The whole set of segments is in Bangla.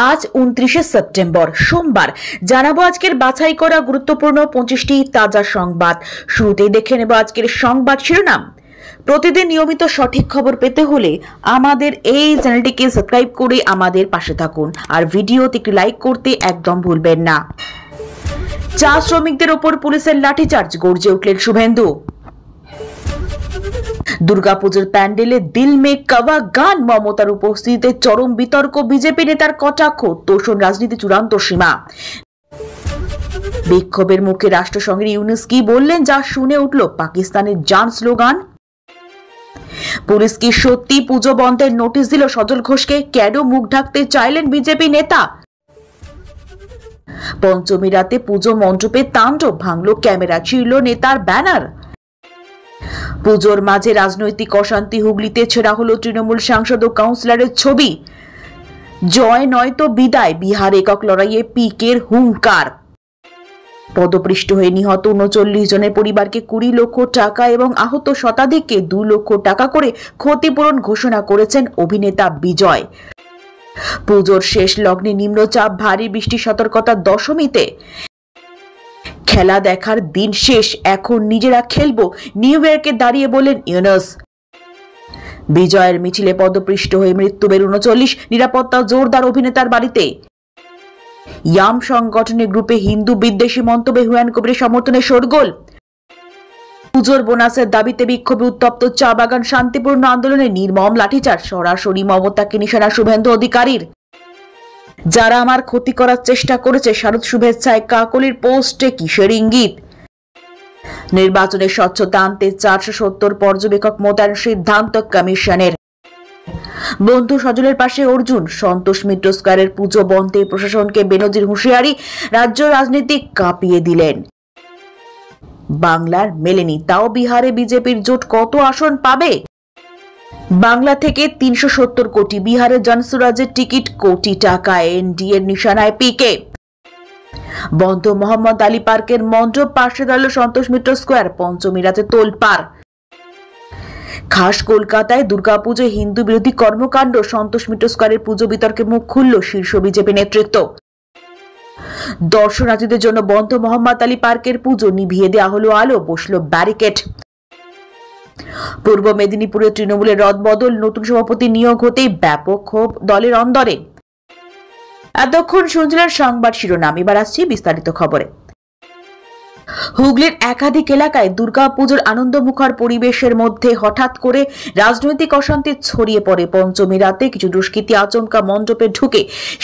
আজ 29 সেপ্টেম্বর সোমবার জানাবো আজকের বাছাই করা গুরুত্বপূর্ণ 25টি তাজা সংবাদ। শুরুতেই দেখে নেব আজকের সংবাদ শিরোনাম। প্রতিদিন নিয়মিত সঠিক খবর পেতে হলে আমাদের এই চ্যানেলটিকে সাবস্ক্রাইব করে আমাদের পাশে থাকুন আর ভিডিওতে একটি লাইক করতে একদম ভুলবেন না। চা শ্রমিকদের ওপর পুলিশের লাঠিচার্জ, গর্জে উঠলেন শুভেন্দু। দুর্গাপুজোর প্যান্ডেলে দিল মে কাওয়া গান, মমতার উপস্থিতিতে চরম বিতর্ক, বিজেপি নেতার কটাক্ষ, তোষণ রাজনীতি চূড়ান্ত সীমা। বিক্ষোভের মুখে রাষ্ট্রসংঘের ইউনুস কি বললেন, যা শুনে উঠল পাকিস্তানের জান স্লোগান। পুলিশ কি সত্যি পুজো বন্ধের নোটিশ দিল সজল ঘোষকে, কেন মুখ ঢাকতে চাইলেন বিজেপি নেতা। পঞ্চমী রাতে পুজো মণ্ডপে তাণ্ডব, ভাঙল ক্যামেরা, ছিঁড়ল নেতার ব্যানার। পুজোর মাঝে রাজনৈতিক অশান্তি, হুগলিতে ছেড়া হলো তৃণমূল সাংসদ ও কাউন্সিলরের ছবি। জয় নয় তো বিদায়, বিহার একক লড়াইয়ে পিকের হুঙ্কার। পদপৃষ্ঠ হয়ে নিহত 39 জনের পরিবারকে 20 লক্ষ টাকা এবং আহত শতাধিককে 2 লক্ষ টাকা করে ক্ষতিপূরণ ঘোষণা করেছেন অভিনেতা বিজয়। পুজোর শেষ লগ্নে নিম্নচাপ, ভারী বৃষ্টি সতর্কতা দশমীতে। খেলা দেখার দিন শেষ, এখন নিজেরা খেলবো, নিউ ইয়র্কে দাঁড়িয়ে বলেন ইউনুস। বিজয়ের মিছিলে পদপৃষ্ঠ হয়ে মৃত্যু 39, নিরাপত্তা জোরদার অভিনেতার বাড়িতে। ইয়াম সংগঠনের গ্রুপে হিন্দু বিদ্বেষী মন্তব্যে হুমায়ুন কবিরের সমর্থনে শোরগোল। পুজোর বোনাসের দাবিতে বিক্ষোভে উত্তপ্ত চা বাগান, শান্তিপূর্ণ আন্দোলনে নির্মম লাঠিচার্জ, সরাসরি মমতাকে নিশানা শুভেন্দু অধিকারীর। যারা আমার ক্ষতি করার চেষ্টা করেছে, শারদ শুভেচ্ছায় কাকলির পোস্টে কিসের ইঙ্গিত। নির্বাচনে স্বচ্ছতা আনতে 470 পর্যবেক্ষক মোতায়েন সিদ্ধান্ত কমিশনের। বন্ধু সজলের পাশে অর্জুন, সন্তোষ মিত্র স্কয়ারের পুজো বন্ধে প্রশাসনকে বেনজির হুঁশিয়ারি, রাজ্য রাজনীতি কাঁপিয়ে দিলেন। বাংলার মেলেনি, তাও বিহারে বিজেপির জোট কত আসন পাবে। বাংলা থেকে 370 কোটি, বিহারের জনসুরাজের টিকিট কোটি টাকা, এনডিএর নিশানায় পিকে। বন্ধ মোহাম্মদ আলী পার্কের মণ্ডপ, পাশে দাঁড়ালো সন্তোষ মিত্র স্কয়ার, পঞ্চমী রাতে তোলপাড়। খাস কলকাতায় দুর্গাপুজো হিন্দু বিরোধী কর্মকাণ্ড, সন্তোষ মিত্র স্কয়ারের পুজো বিতর্কে মুখ খুলল শীর্ষ বিজেপি নেতৃত্ব। দর্শনার্থীদের জন্য বন্ধ মোহাম্মদ আলী পার্কের পুজো, নিভিয়ে দেওয়া হলো আলো, বসল ব্যারিকেড। পূর্ব মেদিনীপুরে তৃণমূলের রদবদল, নতুন সভাপতি নিয়োগ হতেই ব্যাপক ক্ষোভ দলের অন্দরে। এতক্ষণ শুনছিলেন সংবাদ শিরোনাম, এবার আসছি বিস্তারিত খবরে। হুগলির একাধিক এলাকায় দুর্গাপুজোর আনন্দমুখর পরিবেশের মধ্যে হঠাৎ করে রাজনৈতিক অশান্তি ছড়িয়ে পড়ে। পঞ্চমী রাতে কিছু দুষ্কৃতী আচমকা মণ্ডপে ঢুকে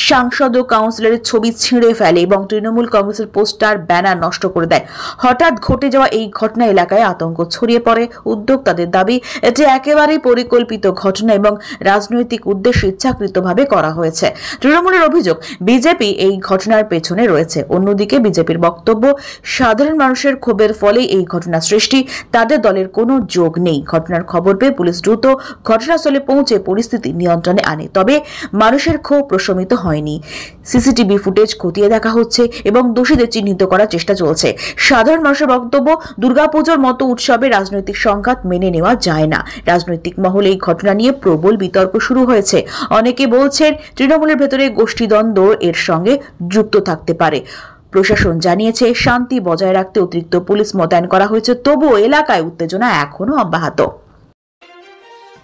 সাংসদ ও কাউন্সিলরের ছবি ছিঁড়ে ফেলে এবং তৃণমূল কংগ্রেসের পোস্টার, ব্যানার নষ্ট করে দেয়। হঠাৎ ঘটে যাওয়া এই ঘটনা এলাকায় আতঙ্ক ছড়িয়ে পড়ে। উদ্যোক্তাদের দাবি, এটি একেবারেই পরিকল্পিত ঘটনা এবং রাজনৈতিক উদ্দেশ্যে ইচ্ছাকৃতভাবে করা হয়েছে। তৃণমূলের অভিযোগ, বিজেপি এই ঘটনার পেছনে রয়েছে। অন্যদিকে বিজেপির বক্তব্য, সাধারণ মানুষের ক্ষোভের ফলে এই ঘটনা সৃষ্টি, তাদের দলের কোনো যোগ নেই। ঘটনার খবর পেয়ে পুলিশ দ্রুত ঘটনাস্থলে পৌঁছে পরিস্থিতি নিয়ন্ত্রণে আনে, তবে মানুষের ক্ষোভ প্রশমিত হয়নি। সিসিটিভি ফুটেজ খতিয়ে দেখা হচ্ছে এবং দোষীদের চিহ্নিত করার চেষ্টা চলছে। সাধারণ মানুষের বক্তব্য, দুর্গাপুজোর মতো উৎসবে রাজনৈতিক সংঘাত মেনে নেওয়া যায় না। রাজনৈতিক মহলে এই ঘটনা নিয়ে প্রবল বিতর্ক শুরু হয়েছে। অনেকে বলছেন তৃণমূলের ভেতরে গোষ্ঠীদ্বন্দ্ব এর সঙ্গে যুক্ত থাকতে পারে। প্রশাসন জানিয়েছে, শান্তি বজায় রাখতে অতিরিক্ত পুলিশ মোতায়েন করা হয়েছে, তবুও এলাকায় উত্তেজনা এখনো অব্যাহত।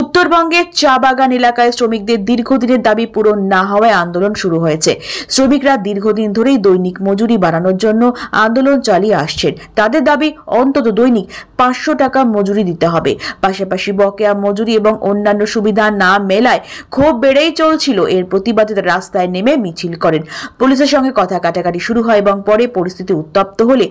উত্তরবঙ্গের চা বাগান এলাকায় শ্রমিকদের দীর্ঘদিনের দাবি পূরণ না হওয়ায় আন্দোলন শুরু হয়েছে। শ্রমিকরা দীর্ঘদিন ধরেই দৈনিক মজুরি বাড়ানোর জন্য আন্দোলন চালিয়ে আসছেন। তাদের দাবি, অন্তত দৈনিক 500 টাকা মজুরি দিতে হবে। পাশাপাশি বকেয়া মজুরি এবং অন্যান্য সুবিধা না মেলায় ক্ষোভ বেড়েই চলছিল। এর প্রতিবাদে তারা রাস্তায় নেমে মিছিল করেন। পুলিশের সঙ্গে কথা কাটাকাটি শুরু হয় এবং পরে পরিস্থিতি উত্তপ্ত হলে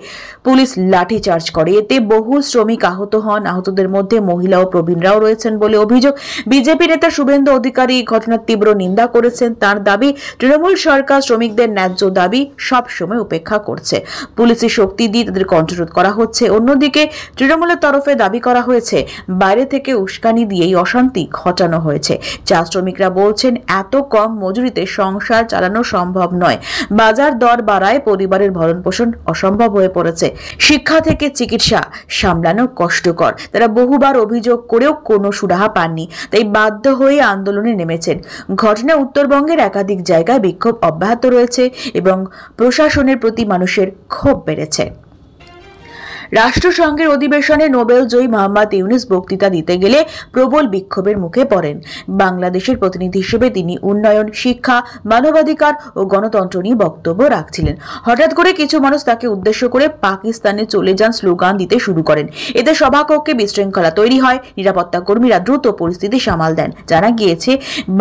পুলিশ লাঠিচার্জ করে। এতে বহু শ্রমিক আহত হন। আহতদের মধ্যে মহিলা ও প্রবীণরাও রয়েছেন বলে অভিযোগ। বিজেপি নেতা শুভেন্দু অধিকারী ঘটনার তীব্র নিন্দা করেছেন। তার দাবি, তৃণমূল সরকার শ্রমিকদের ন্যায্য দাবি সবসময় উপেক্ষা করছে। পুলিশের শক্তি দিয়ে তাদের কণ্ঠরোধ করা হচ্ছে। অন্যদিকে তৃণমূলের তরফে দাবি করা হয়েছে, বাইরে থেকে উস্কানি দিয়ে এই অশান্তি ঘটানো হয়েছে। চা শ্রমিকরা বলছেন, এত কম মজুরিতে সংসার চালানো সম্ভব নয়। বাজার দর বাড়ায় পরিবারের ভরণ পোষণ অসম্ভব হয়ে পড়েছে। শিক্ষা থেকে চিকিৎসা সামলানো কষ্টকর। তারা বহুবার অভিযোগ করেও কোনো সুরাহা পাননি। পাননি, তাই বাধ্য হয়ে আন্দোলনে নেমেছেন। ঘটনায় উত্তরবঙ্গের একাধিক জায়গায় বিক্ষোভ অব্যাহত রয়েছে এবং প্রশাসনের প্রতি মানুষের ক্ষোভ বেড়েছে। রাষ্ট্রসংঘের অধিবেশনে নোবেল জয়ী মোহাম্মদ ইউনূস বক্তৃতা দিতে গেলে প্রবল বিক্ষোভের মুখে পড়েন। বাংলাদেশের প্রতিনিধি হিসেবে তিনি উন্নয়ন, শিক্ষা, মানবাধিকার ও গণতন্ত্র নিয়ে বক্তব্য রাখছিলেন। হঠাৎ করে কিছু মানুষ তাকে উদ্দেশ্য করে পাকিস্তানে চলে যান স্লোগান দিতে শুরু করেন। এতে সভাকক্ষে বিশৃঙ্খলা তৈরি হয়। নিরাপত্তা কর্মীরা দ্রুত পরিস্থিতি সামাল দেন। জানা গিয়েছে,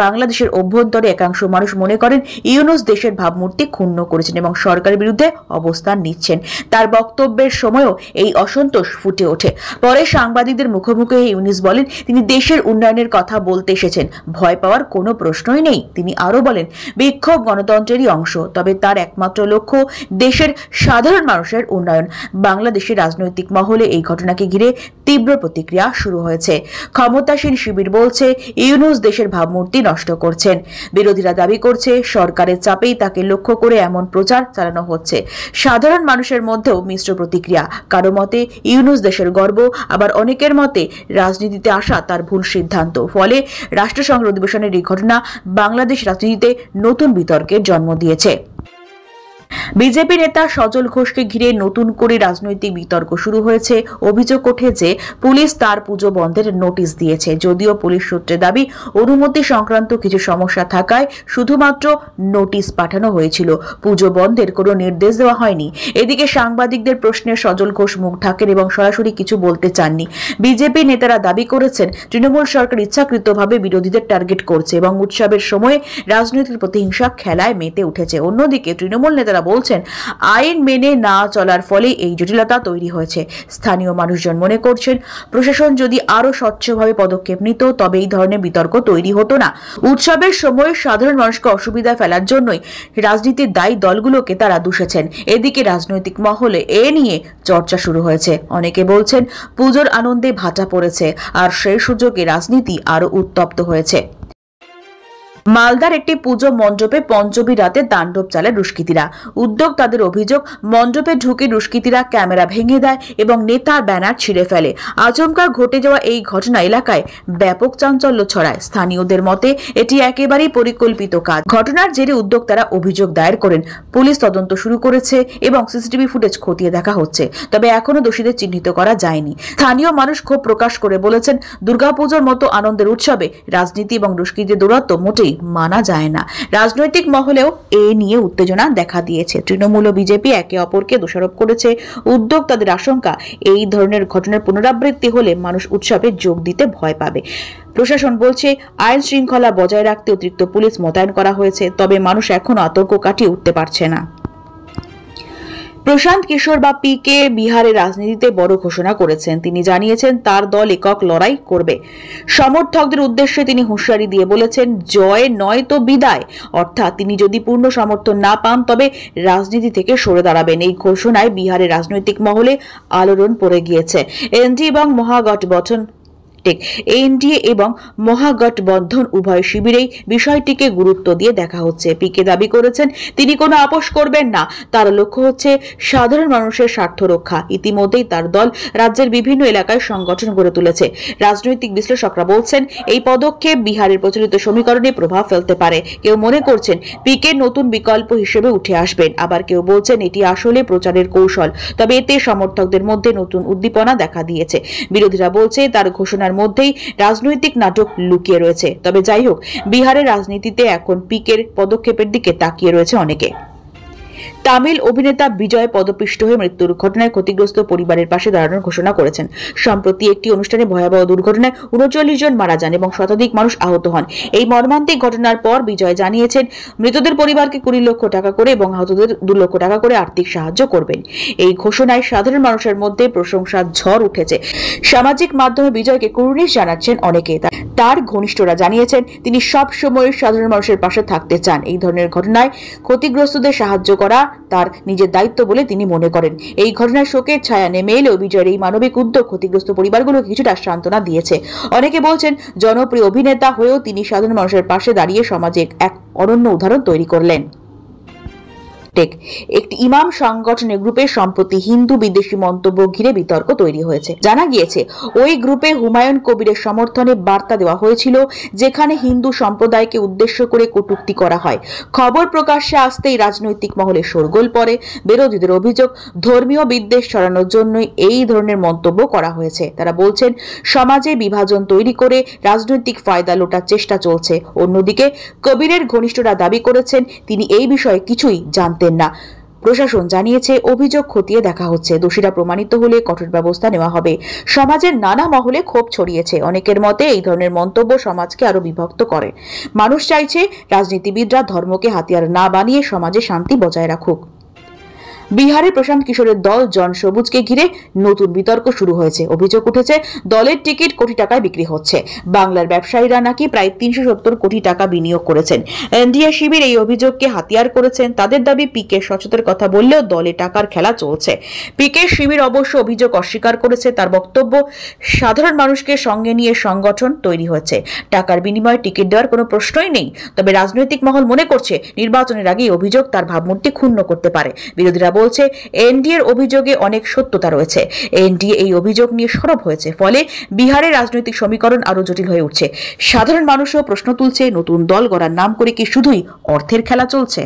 বাংলাদেশের অভ্যন্তরে একাংশ মানুষ মনে করেন ইউনূস দেশের ভাবমূর্তি ক্ষুণ্ণ করেছেন এবং সরকারের বিরুদ্ধে অবস্থান নিচ্ছেন। তার বক্তব্যের সময়ও এই অসন্তোষ ফুটে ওঠে। পরে সাংবাদিকদের মুখোমুখি ইউনূস বলেন, তিনি দেশের উন্নয়নের কথা বলতে এসেছেন, ভয় পাওয়ার কোনো প্রশ্নই নেই। তিনি আরো বলেন, বিক্ষোভ গণতন্ত্রেরই অংশ, তবে তার একমাত্র লক্ষ্য দেশের সাধারণ মানুষের উন্নয়ন। বাংলাদেশের রাজনৈতিক মহলে এই ঘটনাকে ঘিরে তীব্র প্রতিক্রিয়া শুরু হয়েছে। ক্ষমতাসীন শিবির বলছে ইউনূস দেশের ভাবমূর্তি নষ্ট করছেন। বিরোধীরা দাবি করছে সরকারের চাপেই তাকে লক্ষ্য করে এমন প্রচার চালানো হচ্ছে। সাধারণ মানুষের মধ্যেও মিশ্র প্রতিক্রিয়া। কারো মতে ইউনূস দেশের গর্ব, আবার অনেকের মতে রাজনীতিতে আসা তার ভুল সিদ্ধান্ত। ফলে রাষ্ট্রসংঘের অধিবেশনের এই ঘটনা বাংলাদেশ রাজনীতিতে নতুন বিতর্কের জন্ম দিয়েছে। বিজেপি নেতা সজল ঘোষকে ঘিরে নতুন করে রাজনৈতিক বিতর্ক শুরু হয়েছে। অভিযোগ ওঠে যে পুলিশ তার পুজো বন্ধের নোটিশ দিয়েছে। যদিও পুলিশ সূত্রে দাবি, অনুমতি সংক্রান্ত কিছু সমস্যা থাকায় শুধুমাত্র নোটিশ পাঠানো হয়েছিল, পুজো বন্ধের কোনো নির্দেশ দেওয়া হয়নি। এদিকে সাংবাদিকদের প্রশ্নে সজল ঘোষ মুখ ঢাকেন এবং সরাসরি কিছু বলতে চাননি। বিজেপি নেতারা দাবি করেছেন তৃণমূল সরকার ইচ্ছাকৃতভাবে বিরোধীদের টার্গেট করছে এবং উৎসবের সময় রাজনৈতিক প্রতিহিংসা খেলায় মেতে উঠেছে। অন্যদিকে তৃণমূল নেতারা বলছেন, আইন মেনে না চলার ফলে এই জটিলতা তৈরি হয়েছে। স্থানীয় মানুষজন মনে করছেন, প্রশাসন যদি আরো স্বচ্ছভাবে পদক্ষেপ নিত তবে এই ধরনের বিতর্ক তৈরি হতো না। উৎসবের সময় সাধারণ মানুষকে অসুবিধায় ফেলার জন্যই রাজনীতির দায়ী দলগুলোকে তারা দুষেছেন। এদিকে রাজনৈতিক মহলে এ নিয়ে চর্চা শুরু হয়েছে। অনেকে বলছেন পুজোর আনন্দে ভাটা পড়েছে, আর সেই সুযোগে রাজনীতি আরো উত্তপ্ত হয়েছে। মালদার একটি পুজো মণ্ডপে পঞ্চমী রাতে তাণ্ডব চালায় দুষ্কৃতীরা। উদ্যোক্তাদের অভিযোগ, মণ্ডপে ঢুকে দুষ্কৃতীরা ক্যামেরা ভেঙে দেয় এবং নেতার ব্যানার ছিঁড়ে ফেলে। আচমকা ঘটে যাওয়া এই ঘটনা এলাকায় ব্যাপক চাঞ্চল্য ছড়ায়। স্থানীয়দের মতে এটি একেবারেই পরিকল্পিত কাজ। ঘটনার জেরে উদ্যোক্তারা অভিযোগ দায়ের করেন। পুলিশ তদন্ত শুরু করেছে এবং সিসিটিভি ফুটেজ খতিয়ে দেখা হচ্ছে, তবে এখনো দোষীদের চিহ্নিত করা যায়নি। স্থানীয় মানুষ ক্ষোভ প্রকাশ করে বলেছেন, দুর্গাপুজোর মতো আনন্দের উৎসবে রাজনীতি এবং দুষ্কৃতীদের দৌরাত্ম্য মোটেই মানা যায় না। রাজনৈতিক মহলেও এ নিয়ে উত্তেজনা দেখা দিয়েছে। তৃণমূল ও বিজেপি একে অপরকে দোষারোপ করেছে। উদ্যোক্তাদের আশঙ্কা, এই ধরনের ঘটনার পুনরাবৃত্তি হলে মানুষ উৎসবে যোগ দিতে ভয় পাবে। প্রশাসন বলছে আইন শৃঙ্খলা বজায় রাখতে অতিরিক্ত পুলিশ মোতায়েন করা হয়েছে, তবে মানুষ এখনো আতঙ্ক কাটিয়ে উঠতে পারছে না। প্রশান্ত কিশোর বা পিকে বিহারের রাজনীতিতে বড় ঘোষণা করেছেন। তিনি জানিয়েছেন তার দল একক লড়াই করবে। সমর্থকদের উদ্দেশ্যে তিনি হুঁশিয়ারি দিয়ে বলেছেন, জয় নয় তো বিদায়, অর্থাৎ তিনি যদি পূর্ণ সমর্থন না পান তবে রাজনীতি থেকে সরে দাঁড়াবেন। এই ঘোষণায় বিহারের রাজনৈতিক মহলে আলোড়ন পড়ে গিয়েছে। এনডিএ এবং মহাগঠবন্ধন এনডিএ এবং মহাগঠবন্ধন উভয় শিবিরেই বিষয়টিকে গুরুত্ব দিয়ে দেখা হচ্ছে। পিকে দাবি করেছেন তিনি কোনো আপোষ করবেন না, তার লক্ষ্য হচ্ছে সাধারণ মানুষের স্বার্থ রক্ষা। ইতিমধ্যেই তার দল রাজ্যের বিভিন্ন এলাকায় সংগঠন গড়ে তুলেছে। রাজনৈতিক বিশ্লেষকরা বলছেন এই পদক্ষেপ বিহারের প্রচলিত সমীকরণে প্রভাব ফেলতে পারে। কেউ মনে করছেন পিকে নতুন বিকল্প হিসেবে উঠে আসবেন, আবার কেউ বলছেন এটি আসলে প্রচারের কৌশল, তবে এতে সমর্থকদের মধ্যে নতুন উদ্দীপনা দেখা দিয়েছে। বিরোধীরা বলছে তার ঘোষণার মধ্যেই রাজনৈতিক নাটক লুকিয়ে রয়েছে। তবে যাই হোক, বিহারের রাজনীতিতে এখন পিকের পদক্ষেপের দিকে তাকিয়ে রয়েছে অনেকে। তামিল অভিনেতা বিজয় পদপিষ্ট হয়ে মৃত্যুর ঘটনায় ক্ষতিগ্রস্ত পরিবারের পাশে দাঁড়ানোর ঘোষণা করেছেন। সম্প্রতি একটি অনুষ্ঠানে ভয়াবহ দুর্ঘটনায় ৩৯ জন মারা যান এবং শতাধিক মানুষ আহত হন। এই মর্মান্তিক ঘটনার পর বিজয় জানিয়েছেন মৃতদের পরিবারকে ২০ লক্ষ টাকা করে এবং আহতদের ২ লক্ষ টাকা করে আর্থিক সাহায্য করবেন। এই ঘোষণায় সাধারণ মানুষের মধ্যে প্রশংসার ঝড় উঠেছে। সামাজিক মাধ্যমে বিজয়কে কুর্নিশ জানাচ্ছেন অনেকে। তার ঘনিষ্ঠরা জানিয়েছেন তিনি সব সময় সাধারণ মানুষের পাশে থাকতে চান। এই ধরনের ঘটনায় ক্ষতিগ্রস্তদের সাহায্য করা তার নিজের দায়িত্ব বলে তিনি মনে করেন। এই ঘটনায় শোকের ছায়া নেমে এলেও বিজয়ের এই মানবিক উদ্যোগ ক্ষতিগ্রস্ত পরিবারগুলোকে কিছুটা সান্ত্বনা দিয়েছে। অনেকে বলছেন জনপ্রিয় অভিনেতা হয়েও তিনি সাধারণ মানুষের পাশে দাঁড়িয়ে সমাজে এক অনন্য উদাহরণ তৈরি করলেন। একটি ইমাম সংগঠনের গ্রুপে সম্প্রতি হিন্দু বিদ্বেষী মন্তব্য ঘিরে বিতর্ক তৈরি হয়েছে। জানা গিয়েছে ওই গ্রুপে হুমায়ুন কবিরের সমর্থনে বার্তা দেওয়া হয়েছিল, যেখানে হিন্দু সম্প্রদায়কে উদ্দেশ্য করে কটূক্তি করা হয়। খবর প্রকাশ্যে আসতেই রাজনৈতিক মহলে শোরগোল পড়ে। বিরোধীদের অভিযোগ, ধর্মীয় বিদ্বেষ ছড়ানোর জন্যই এই ধরনের মন্তব্য করা হয়েছে। তারা বলছেন, সমাজে বিভাজন তৈরি করে রাজনৈতিক ফায়দা লোটার চেষ্টা চলছে। অন্যদিকে কবিরের ঘনিষ্ঠরা দাবি করেছেন তিনি এই বিষয়ে কিছুই জানতেন না। প্রশাসন জানিয়েছে অভিযোগ খতিয়ে দেখা হচ্ছে, দোষীরা প্রমাণিত হলে কঠোর ব্যবস্থা নেওয়া হবে। সমাজের নানা মহলে ক্ষোভ ছড়িয়েছে। অনেকের মতে এই ধরনের মন্তব্য সমাজকে আরো বিভক্ত করে। মানুষ চাইছে রাজনীতিবিদরা ধর্মকে হাতিয়ার না বানিয়ে সমাজে শান্তি বজায় রাখুক। বিহারে প্রশান্ত কিশোরের দল জন সবুজকে ঘিরে নতুন বিতর্ক শুরু হয়েছে। অভিযোগ উঠেছে দলের টিকিট কোটি টাকায় বিক্রি হচ্ছে। বাংলার ব্যবসায়ীরা নাকি প্রায় 370 কোটি টাকা বিনিয়োগ করেছেন। এনডিএ শিবির এই অভিযোগকে হাতিয়ার করেছেন। তাদের দাবি পিকে সচেতনের কথা বললেও দলে টাকার খেলা চলছে। পিকে শিবির অবশ্য অভিযোগ অস্বীকার করেছে। তার বক্তব্য, সাধারণ মানুষকে সঙ্গে নিয়ে সংগঠন তৈরি হয়েছে, টাকার বিনিময়ে টিকিট দেওয়ার কোনো প্রশ্নই নেই। তবে রাজনৈতিক মহল মনে করছে নির্বাচনের আগে এই অভিযোগ তার ভাবমূর্তি ক্ষুণ্ণ করতে পারে। বিরোধীরা বলছে এনডিএর অভিযোগে অনেক সত্যতা রয়েছে। এনডিএ এই অভিযোগ নিয়ে সরব হয়েছে, ফলে বিহারের রাজনৈতিক সমীকরণ আরো জটিল হয়ে উঠছে। সাধারণ মানুষও প্রশ্ন তুলছে, নতুন দল গড়ার নাম করে কি শুধুই অর্থের খেলা চলছে?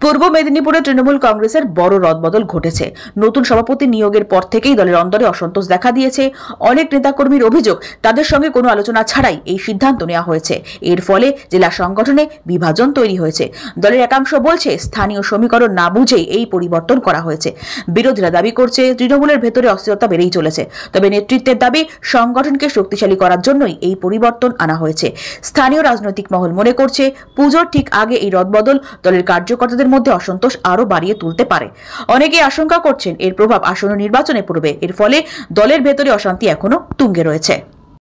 পূর্ব মেদিনীপুরে তৃণমূল কংগ্রেসের বড় রদবদল ঘটেছে। নতুন সভাপতি নিয়োগের পর থেকেই দলের অন্দরে অসন্তোষ দেখা দিয়েছে। অনেক নেতাকর্মীর অভিযোগ, তাদের সঙ্গে কোনো আলোচনা ছাড়াই এই সিদ্ধান্ত নেওয়া হয়েছে। এর ফলে জেলা সংগঠনে বিভাজন তৈরি হয়েছে। দলের একাংশ বলছে স্থানীয় সমীকরণ না বুঝেই এই পরিবর্তন করা হয়েছে। বিরোধীরা দাবি করছে তৃণমূলের ভেতরে অস্থিরতা বেড়েই চলেছে। তবে নেতৃত্বের দাবি সংগঠনকে শক্তিশালী করার জন্যই এই পরিবর্তন আনা হয়েছে। স্থানীয় রাজনৈতিক মহল মনে করছে পুজোর ঠিক আগে এই রদবদল দলের কার্যকর্তাদের মধ্যে অসন্তোষ আরো বাড়িয়ে তুলতে পারে। অনেকে আশঙ্কা করছেন এর প্রভাব আসন্ন নির্বাচনে পড়বে। এর ফলে দলের ভেতরে অশান্তি এখনো তুঙ্গে রয়েছে।